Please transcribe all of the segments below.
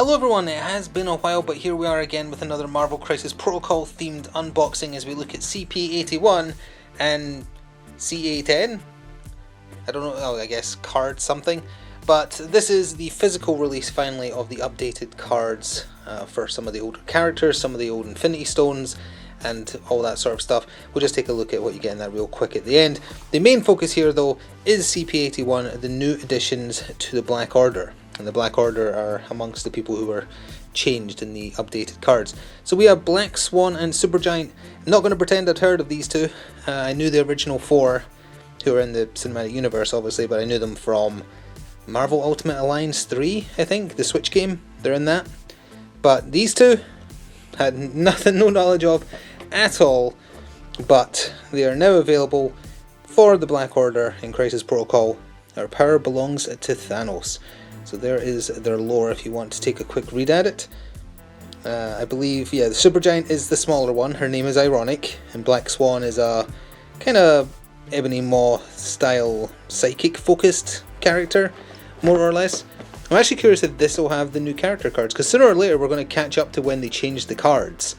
Hello everyone, it has been a while, but here we are again with another Marvel Crisis Protocol themed unboxing as we look at CP81 and CA10. I don't know, I guess card something. But this is the physical release finally of the updated cards for some of the older characters, some of the old Infinity Stones, and all that sort of stuff. We'll just take a look at what you get in that real quick at the end. The main focus here though is CP81, the new additions to the Black Order. And the Black Order are amongst the people who were changed in the updated cards. So we have Black Swan and Supergiant. I'm not going to pretend I'd heard of these two. I knew the original four who are in the cinematic universe obviously, but I knew them from Marvel Ultimate Alliance 3, I think, the Switch game. They're in that. But these two had no knowledge of at all, but they are now available for the Black Order in Crisis Protocol. Our power belongs to Thanos. So there is their lore if you want to take a quick read at it. I believe, yeah, the Supergiant is the smaller one. Her name is ironic, and Black Swan is a kind of Ebony Maw style psychic focused character, more or less. I'm actually curious if this will have the new character cards, because sooner or later we're going to catch up to when they change the cards.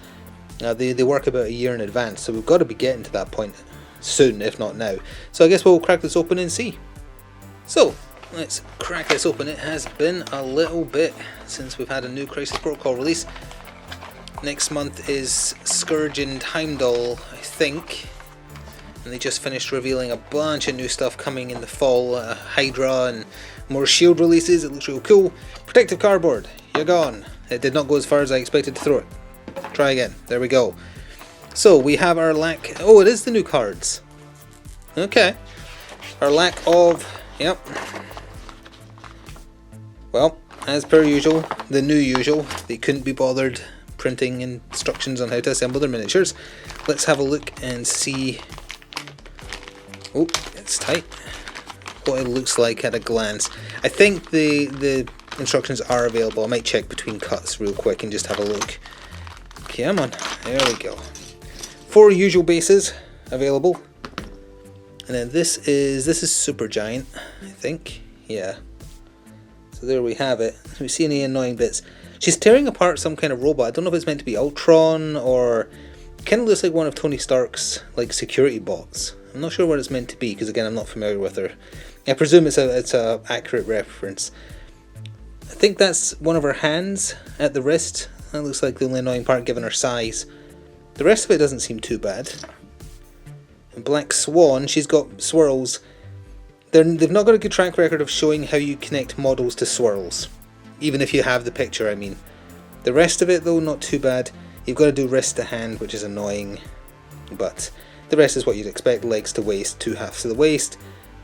They work about a year in advance, so we've got to be getting to that point soon, if not now. So I guess we'll crack this open and see. So let's crack this open. It has been a little bit since we've had a new Crisis Protocol release. Next month is Scourge and Heimdall, I think. And they just finished revealing a bunch of new stuff coming in the fall. Hydra and more Shield releases. It looks real cool. Protective cardboard. You're gone. It did not go as far as I expected to throw it. Try again. There we go. So we have our lack... Oh, it is the new cards. Okay. Our lack of... Yep. Well, as per usual, the new usual, they couldn't be bothered printing instructions on how to assemble their miniatures. Let's have a look and see, oh, it's tight, what it looks like at a glance. I think the instructions are available. I might check between cuts real quick and just have a look. Come on, there we go. 4 usual bases available. And then this is Supergiant, I think, yeah. So there we have it. Do we see any annoying bits? She's tearing apart some kind of robot. I don't know if it's meant to be Ultron or... kind of looks like one of Tony Stark's like security bots. I'm not sure what it's meant to be because again I'm not familiar with her. I presume it's a accurate reference. I think that's one of her hands at the wrist. That looks like the only annoying part given her size. The rest of it doesn't seem too bad. And Black Swan, she's got swirls. They've not got a good track record of showing how you connect models to swirls. Even if you have the picture, I mean. The rest of it though, not too bad. You've got to do wrist to hand, which is annoying. But the rest is what you'd expect. Legs to waist, 2 halves of the waist.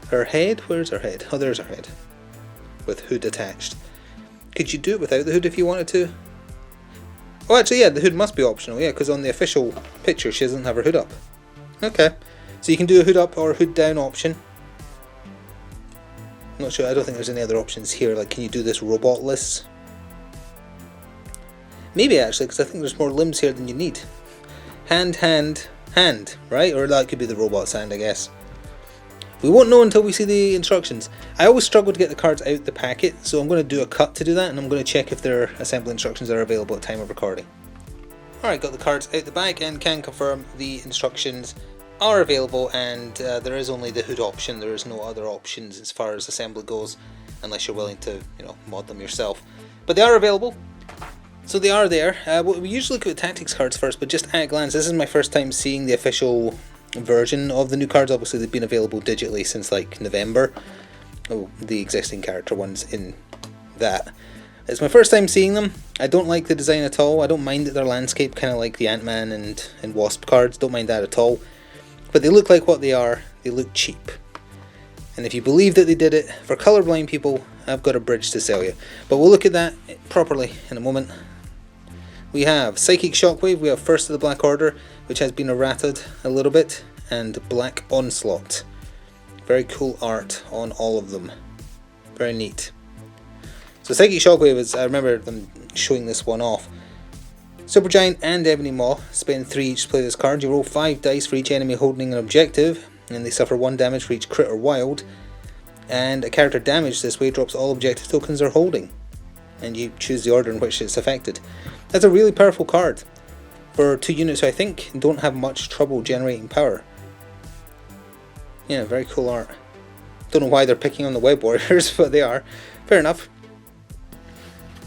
Her head, where's her head? Oh, there's her head. With hood attached. Could you do it without the hood if you wanted to? Oh, actually, yeah, the hood must be optional, yeah, because on the official picture she doesn't have her hood up. Okay, so you can do a hood up or a hood down option. Not sure, I don't think there's any other options here, like can you do this robotless? Maybe actually, because I think there's more limbs here than you need. Hand, hand, hand, right? Or that could be the robot's hand, I guess. We won't know until we see the instructions. I always struggle to get the cards out the packet, so I'm going to do a cut to do that, and I'm going to check if their assembly instructions are available at time of recording. Alright, got the cards out the bag and can confirm the instructions are available, and there is only the hood option. There is no other options as far as assembly goes, unless you're willing to, you know, mod them yourself. But they are available, so they are there. We usually look at the tactics cards first, but just at a glance, this is my first time seeing the official version of the new cards. Obviously, they've been available digitally since like November. Oh, the existing character ones in that. It's my first time seeing them. I don't like the design at all. I don't mind that they're landscape, kind of like the Ant-Man and Wasp cards. Don't mind that at all. But they look like what they are. They look cheap. And if you believe that they did it for colorblind people, I've got a bridge to sell you. But we'll look at that properly in a moment. We have Psychic Shockwave, we have First of the Black Order, which has been errated a little bit, and Black Onslaught. Very cool art on all of them. Very neat. So Psychic Shockwave is, I remember them showing this one off. Supergiant and Ebony Maw spend 3 each to play this card. You roll 5 dice for each enemy holding an objective, and they suffer 1 damage for each crit or wild. And a character damaged this way drops all objective tokens they're holding. and you choose the order in which it's affected. That's a really powerful card for 2 units who I think don't have much trouble generating power. Yeah, very cool art. Don't know why they're picking on the Web Warriors, but they are. Fair enough.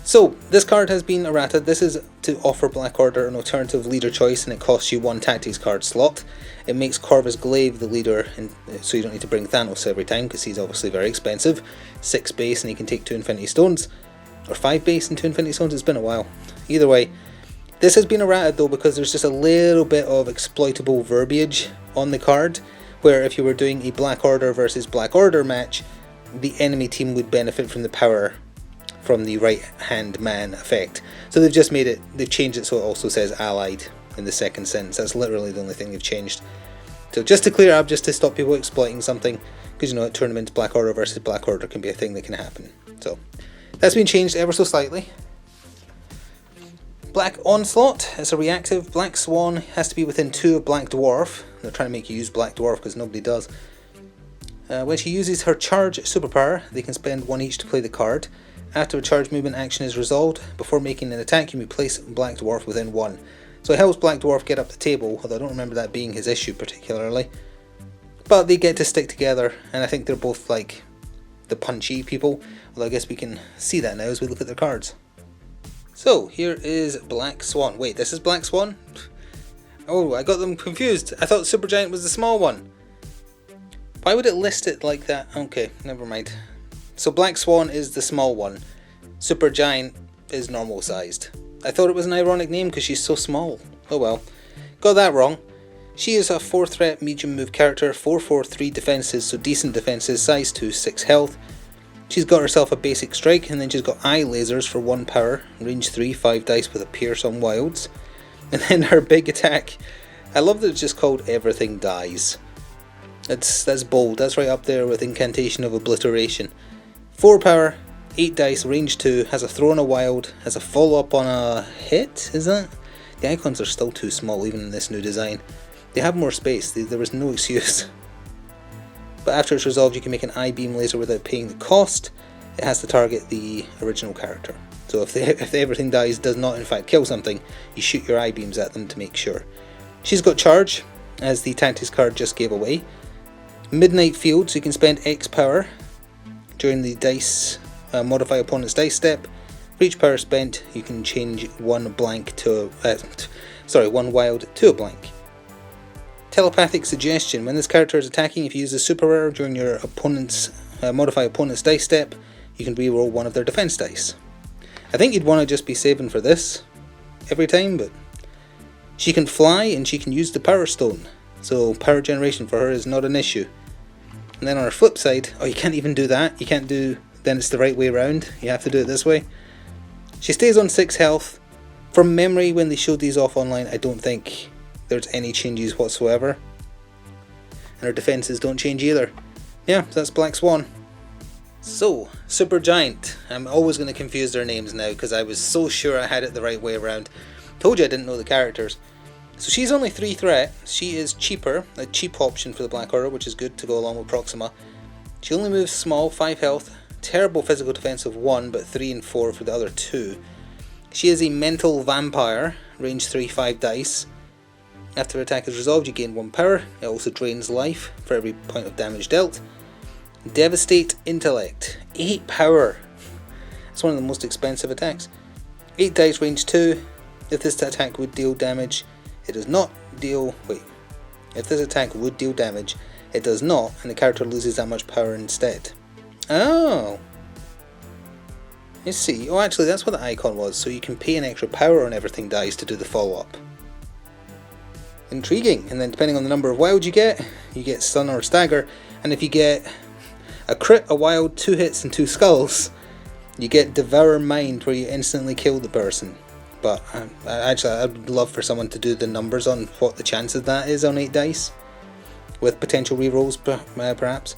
So, this card has been errated. This is to offer Black Order an alternative leader choice, and it costs you 1 tactics card slot. It makes Corvus Glaive the leader, so you don't need to bring Thanos every time, because he's obviously very expensive. 6 base and he can take 2 Infinity Stones. Or 5 base and 2 Infinity Stones, it's been a while. Either way, this has been errated though, because there's just a little bit of exploitable verbiage on the card, where if you were doing a Black Order versus Black Order match, the enemy team would benefit from the power from the right hand man effect. So they've just made it, they've changed it so it also says allied in the second sentence. That's literally the only thing they've changed. So just to clear up, just to stop people exploiting something, because you know at tournaments Black Order versus Black Order can be a thing that can happen. So that's been changed ever so slightly. Black Onslaught is a reactive. Black Swan has to be within 2 of Black Dwarf. They're trying to make you use Black Dwarf because nobody does. When she uses her charge superpower, they can spend 1 each to play the card. After a charge movement action is resolved, before making an attack you may place Black Dwarf within 1. So it helps Black Dwarf get up the table, although I don't remember that being his issue particularly. But they get to stick together, and I think they're both like the punchy people, although I guess we can see that now as we look at their cards. So here is Black Swan. Wait, this is Black Swan? Oh, I got them confused. I thought Supergiant was the small one. Why would it list it like that? Okay, never mind. So Black Swan is the small one. Supergiant is normal sized. I thought it was an ironic name because she's so small. Oh well. Got that wrong. She is a 4 threat medium move character, 4/4/3 defenses, so decent defenses, size 2, 6 health. She's got herself a basic strike, and then she's got eye lasers for 1 power, range 3, 5 dice with a pierce on wilds. And then her big attack, I love that it's just called Everything Dies. That's bold, that's right up there with Incantation of Obliteration. 4 power, 8 dice, range 2, has a throw on a wild, has a follow up on a hit, is that? The icons are still too small even in this new design. They have more space, there was no excuse. But after it's resolved you can make an I-beam laser without paying the cost. It has to target the original character. So if the Everything Dies does not in fact kill something, you shoot your I-beams at them to make sure. She's got charge, as the tactics card just gave away. Midnight Field, so you can spend X power during the dice, modify opponent's dice step. For each power spent, you can change 1 wild to a blank. Telepathic Suggestion, when this character is attacking, if you use a super rare during your opponent's modify opponent's dice step, you can reroll 1 of their defense dice. I think you'd want to just be saving for this every time, but she can fly and she can use the Power Stone, so power generation for her is not an issue. And then on her flip side, oh, you can't even do that. You can't do, then it's the right way around. You have to do it this way. She stays on 6 health. From memory, when they showed these off online, I don't think there's any changes whatsoever. And her defenses don't change either. Yeah, that's Black Swan. So, Supergiant. I'm always going to confuse their names now because I was so sure I had it the right way around. Told you I didn't know the characters. So she's only 3 threat, she is cheaper, a cheap option for the Black Order, which is good to go along with Proxima. She only moves small, 5 health, terrible physical defense of 1, but 3 and 4 for the other 2. She is a mental vampire, range 3, 5 dice. After attack is resolved you gain 1 power, it also drains life for every point of damage dealt. Devastate Intellect, 8 power. It's one of the most expensive attacks. 8 dice, range 2, if this attack would deal damage, it does not deal, if this attack would deal damage, it does not, and the character loses that much power instead. Oh! Let's see, oh actually that's what the icon was, so you can pay an extra power on Everything Dies to do the follow-up. Intriguing, and then depending on the number of wild you get stun or stagger, and if you get a crit, a wild, 2 hits and 2 skulls, you get Devour Mind where you instantly kill the person. But I'd love for someone to do the numbers on what the chance of that is on 8 dice, with potential rerolls perhaps.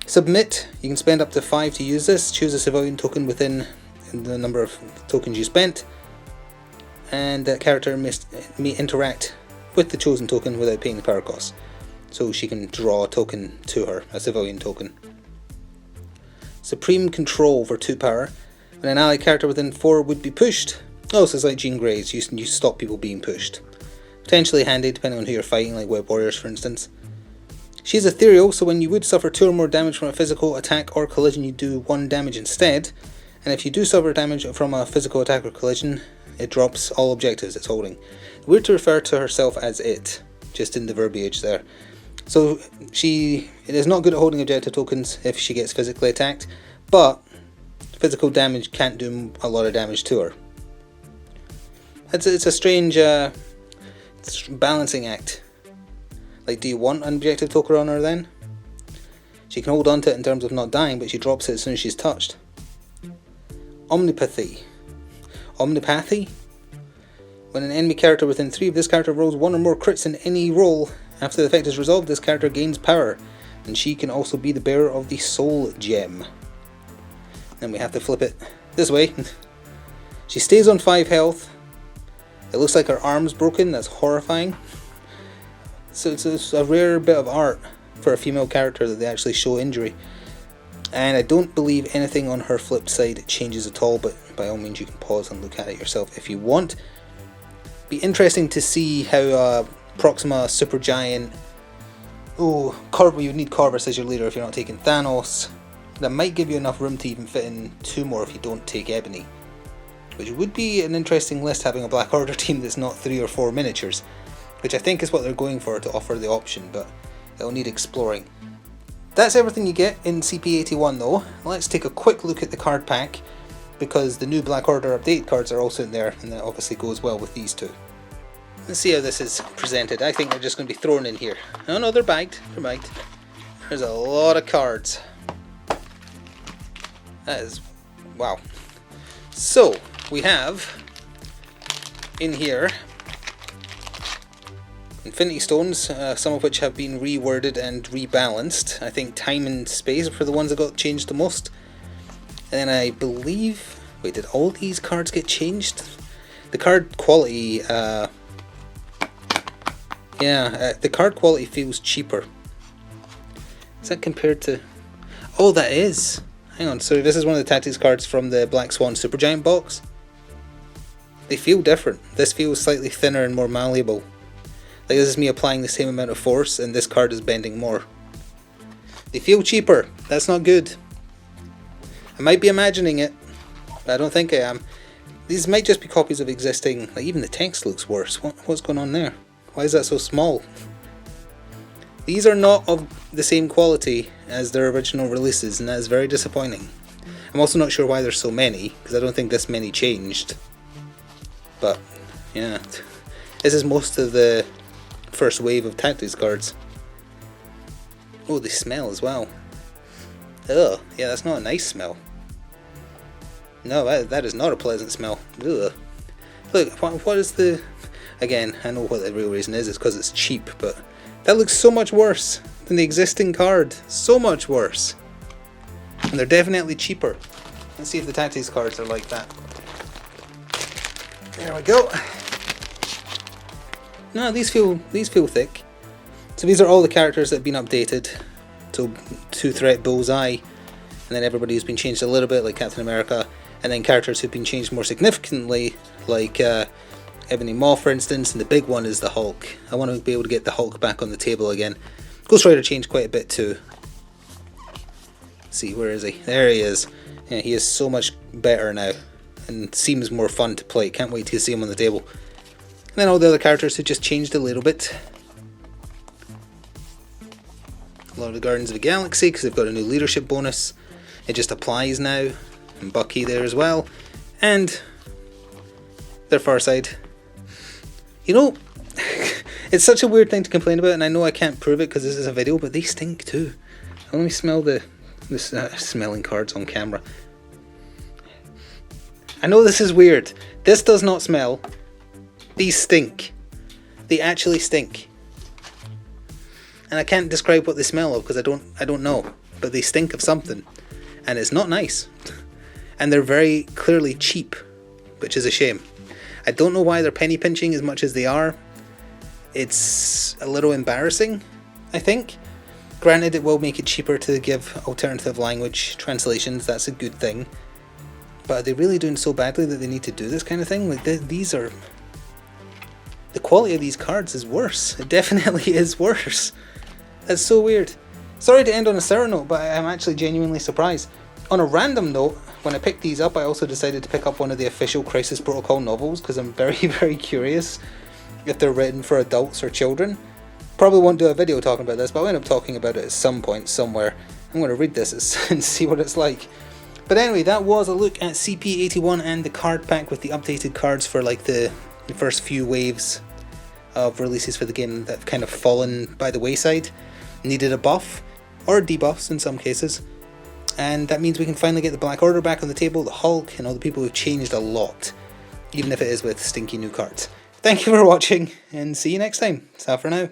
Submit, you can spend up to 5 to use this, choose a civilian token within the number of tokens you spent, and that character may interact with the chosen token without paying the power cost. So she can draw a token to her, a civilian token. Supreme Control for 2 power. When an ally character within 4 would be pushed. Oh, so it's like Jean Grey's, you stop people being pushed. Potentially handy depending on who you're fighting, like Web Warriors for instance. She's ethereal, so when you would suffer 2 or more damage from a physical attack or collision, you do 1 damage instead. And if you do suffer damage from a physical attack or collision, it drops all objectives it's holding. We're to refer to herself as it, just in the verbiage there. So it is not good at holding objective tokens if she gets physically attacked, but physical damage can't do a lot of damage to her. It's a strange balancing act. Like, do you want an objective token on her then? She can hold on to it in terms of not dying, but she drops it as soon as she's touched. Omnipathy. Omnipathy? When an enemy character within 3 of this character rolls 1 or more crits in any roll, after the effect is resolved, this character gains power, and she can also be the bearer of the Soul Gem. Then we have to flip it this way. She stays on 5 health. It looks like her arm's broken, that's horrifying. So it's a rare bit of art for a female character that they actually show injury. And I don't believe anything on her flip side changes at all, but by all means you can pause and look at it yourself if you want. Be interesting to see how Proxima Supergiant... Oh, you would need Corvus as your leader if you're not taking Thanos. That might give you enough room to even fit in 2 more if you don't take Ebony. Which would be an interesting list, having a Black Order team that's not 3 or 4 miniatures. Which I think is what they're going for, to offer the option, but it'll need exploring. That's everything you get in CP81 though. Let's take a quick look at the card pack, because the new Black Order update cards are also in there, and that obviously goes well with these 2. Let's see how this is presented. I think they're just going to be thrown in here. Oh no, they're bagged. They're bagged. There's a lot of cards. That is... wow. So, we have in here Infinity Stones, some of which have been reworded and rebalanced. I think time and space for the ones that got changed the most. And then I believe... wait, did all these cards get changed? The card quality... the card quality feels cheaper. Is that compared to... oh, that is! Hang on, so this is one of the tactics cards from the Black Swan Supergiant box. They feel different. This feels slightly thinner and more malleable. Like, this is me applying the same amount of force, and this card is bending more. They feel cheaper. That's not good. I might be imagining it, but I don't think I am. These might just be copies of existing... like, even the text looks worse. What's going on there? Why is that so small? These are not of the same quality as their original releases, and that is very disappointing. I'm also not sure why there's so many, because I don't think this many changed. But, yeah. This is most of the first wave of tactics cards. Oh, they smell as well. Ugh, yeah, that's not a nice smell. No, that is not a pleasant smell. Ugh. Look, what is the... again, I know what the real reason is, it's because it's cheap, but that looks so much worse than the existing card. So much worse. And they're definitely cheaper. Let's see if the tactics cards are like that. There we go. No, these feel thick. So these are all the characters that have been updated. So 2-threat Bullseye, and then everybody who's been changed a little bit, like Captain America, and then characters who've been changed more significantly, like Ebony Maw, for instance, and the big one is the Hulk. I want to be able to get the Hulk back on the table again. Ghost Rider changed quite a bit too. Let's see, where is he? There he is. Yeah, he is so much better now, and seems more fun to play. Can't wait to see him on the table. And then all the other characters who just changed a little bit. A lot of the Guardians of the Galaxy, because they've got a new leadership bonus. It just applies now. And Bucky there as well. And their Far Side. You know, it's such a weird thing to complain about, and I know I can't prove it because this is a video, but they stink too. Let me smell the smelling cards on camera. I know this is weird. This does not smell. These stink. They actually stink. And I can't describe what they smell of because I don't know. But they stink of something. And it's not nice. And they're very clearly cheap, which is a shame. I don't know why they're penny pinching as much as they are. It's a little embarrassing, I think. Granted, it will make it cheaper to give alternative language translations. That's a good thing. But are they really doing so badly that they need to do this kind of thing? Like, these are... The quality of these cards is worse. It definitely is worse. That's so weird. Sorry to end on a sour note, but I'm actually genuinely surprised. On a random note, when I picked these up, I also decided to pick up one of the official Crisis Protocol novels, because I'm very, very curious if they're written for adults or children. Probably won't do a video talking about this, but I'll end up talking about it at some point, somewhere. I'm going to read this and see what it's like. But anyway, that was a look at CP81 and the card pack with the updated cards for like the first few waves of releases for the game that have kind of fallen by the wayside. Needed a buff, or debuffs in some cases. And that means we can finally get the Black Order back on the table, the Hulk, and all the people who've changed a lot. Even if it is with stinky new cards. Thank you for watching, and see you next time. Ta for now.